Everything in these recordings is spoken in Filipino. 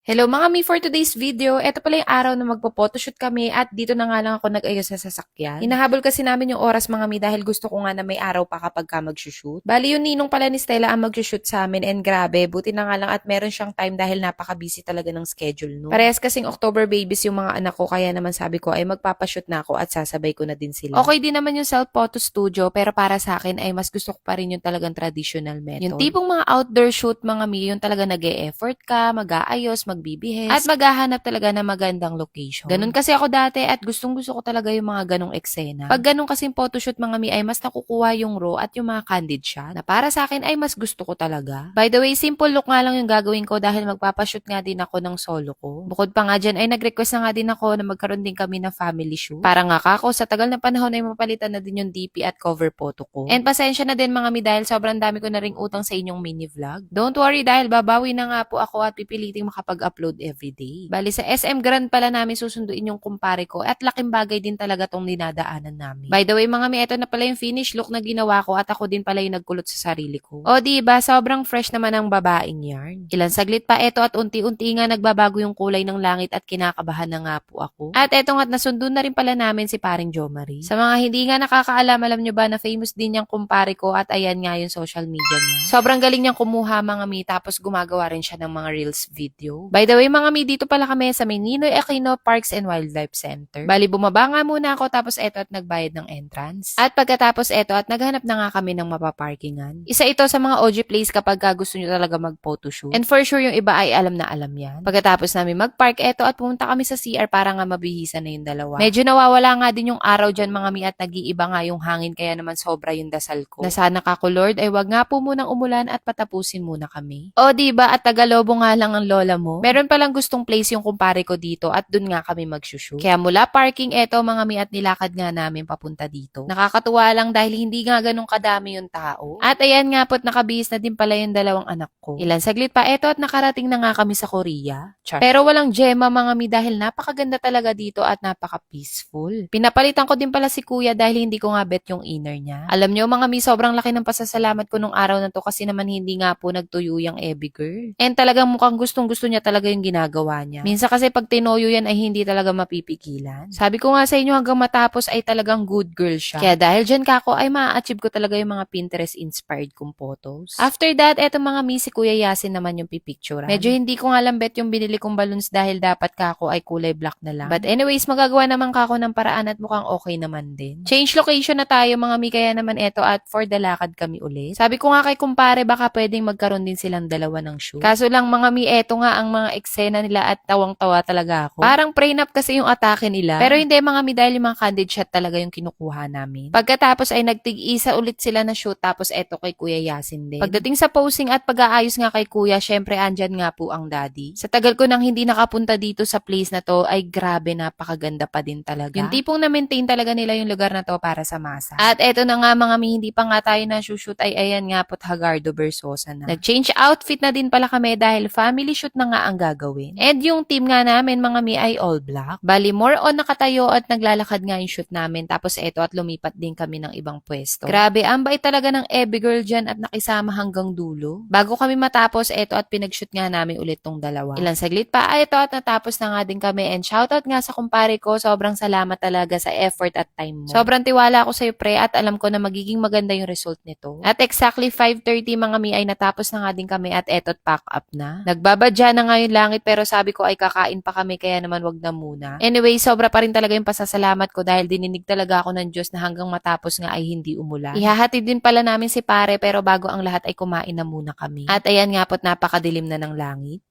Hello mga mi, for today's video, ito pala yung araw na magpo-photoshoot kami at dito na nga lang ako nag-ayos sa sasakyan. Hinahabol kasi namin yung oras mga mi dahil gusto ko nga na may araw pa kapag ka mag-shoot. Bali yung ninong pala ni Stella ang mag-shoot sa amin and grabe, buti na nga lang at meron siyang time dahil napaka-busy talaga ng schedule no. Parehas kasing October babies yung mga anak ko kaya naman sabi ko ay magpapashoot na ako at sasabay ko na din sila. Okay din naman yung self-photo studio pero para sa akin ay mas gusto ko pa rin yung talagang traditional method. Yung tipong mga outdoor shoot mga mi, yung talaga nag-e-effort ka, mag-aayos, magbibihis, at maghahanap talaga ng magandang location. Ganun kasi ako dati at gustong-gusto ko talaga yung mga ganong eksena. Pag ganun kasing photoshoot mga mi ay mas nakukuha yung raw at yung mga candid shot na para sa akin ay mas gusto ko talaga. By the way, simple look nga lang yung gagawin ko dahil magpapashoot nga din ako ng solo ko. Bukod pa nga dyan ay nag-request na nga din ako na magkaroon din kami ng family shoot. Para nga kako, sa tagal na panahon ay mapalitan na din yung DP at cover photo ko. And pasensya na din mga mi dahil sobrang dami ko na ring utang sa inyong mini vlog. Don't worry dahil babawi na nga po ako at pipiliting makapag-upload everyday. Bali sa SM Grand pala namin susunduin yung kumpare ko at laking bagay din talaga tong dinadaanan namin. By the way mga mi, ito na pala yung finish look na ginawa ko at ako din pala yung nagkulot sa sarili ko. O diba, sobrang fresh naman ang babaeng yarn. Ilan saglit pa ito at unti-unti nga nagbabago yung kulay ng langit at kinakabahan na nga po ako. At eto nga't nasundo na rin pala namin si paring Jo Marie. Sa mga hindi nga nakakaalam, alam nyo ba na famous din yung kumpare ko at ayan nga yung social media niya. Sobrang galing niyang kumuha mga mi tapos gumagawa rin siya ng mga reels video. By the way mga mi, dito pala kami sa may Ninoy Aquino Parks and Wildlife Center. Bali bumaba nga muna ako tapos eto at nagbayad ng entrance. At pagkatapos eto at naghanap na nga kami ng mapaparkingan. Isa ito sa mga OG place kapag gusto nyo talaga mag-photoshoot. And for sure yung iba ay alam na alam yan. Pagkatapos namin mag-park eto at pumunta kami sa CR para nga mabihisan na yung dalawa. Medyo nawawala nga din yung araw dyan mga mi at nag-iiba nga yung hangin kaya naman sobra yung dasal ko. Na sana kako Lord ay wag nga po munang umulan at patapusin muna kami. O diba at Tagalobo nga lang ang lola mo. Meron palang gustong place yung kumpare ko dito at dun nga kami mag-shoot. Kaya mula parking eto mga mi at nilakad nga namin papunta dito. Nakakatuwa lang dahil hindi nga ganun kadami yung tao. At ayan nga po't nakabihis na din pala yung dalawang anak ko. Ilan saglit pa eto at nakarating na nga kami sa Korea. Char. Pero walang Gemma mga mi dahil napakaganda talaga dito at napaka-peaceful. Pinapalitan ko din pala si kuya dahil hindi ko nga bet yung inner niya. Alam nyo mga mi, sobrang laki ng pasasalamat ko nung araw na to kasi naman hindi nga po nagtuyo yung Ebby girl. And talagang mukhang gustong-gusto niya talaga yung ginagawa niya. Minsan kasi pag tinoyo yan ay hindi talaga mapipigilan. Sabi ko nga sa inyo hanggang matapos ay talagang good girl siya. Kaya dahil dyan kako ay ma-achieve ko talaga yung mga Pinterest inspired kong photos. After that, eto mga mi, si Kuya Yasin naman yung pipicturean. Medyo hindi ko nga lambet yung binili kong balloons dahil dapat kako ay kulay black na lang. But anyways, magagawa naman kako ng paraan at mukhang okay naman din. Change location na tayo mga mi, kaya naman eto at for the lakad kami ulit. Sabi ko nga kay kumpare baka pwedeng magkaroon din silang dalawa ng shoot. Kaso lang mga mi, eto nga ang mga eksena nila at tawang-tawa talaga ako. Parang prenup kasi yung atake nila. Pero hindi mga mi dahil yung mga candid shot talaga yung kinukuha namin. Pagkatapos ay nagtig-isa ulit sila na shoot tapos eto kay Kuya Yasin din. Pagdating sa posing at pag-aayos nga kay Kuya, syempre andyan nga po ang daddy. Sa tagal ko nang hindi nakapunta dito sa place na to ay grabe napakaganda pa din talaga. Yung tipong na-maintain talaga nila yung lugar na to para sa masa. At eto na nga mga mi, hindi pa nga tayo na shoot ay ayan nga po't Hagardo Versosa na. Nag-change outfit na din pala kami dahil family shoot na nga ang gagawin. And yung team nga namin mga mi ay all black. Bali more on nakatayo at naglalakad nga yung shoot namin tapos eto at lumipat din kami ng ibang pwesto. Grabe, ang bait talaga ng Ebby girl dyan at nakisama hanggang dulo. Bago kami matapos eto at pinag-shoot nga namin ulit tong dalawa. Ilang saglit pa eto at natapos na nga din kami and shoutout nga sa kumpare ko, sobrang salamat talaga sa effort at time mo. Sobrang tiwala ako sa'yo pre at alam ko na magiging maganda yung result nito. At exactly 5:30 mga mi ay natapos na nga din kami at eto at pack up na. Nagbabadya na nga yung langit pero sabi ko ay kakain pa kami kaya naman wag na muna. Anyway, sobra pa rin talaga yung pasasalamat ko dahil dininig talaga ako ng Diyos na hanggang matapos nga ay hindi umulan. Ihahatid din pala namin si pare pero bago ang lahat ay kumain na muna kami. At ayan nga po't napakadilim na ng langit.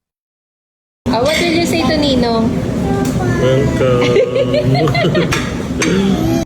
What did you say to Ninong? Welcome.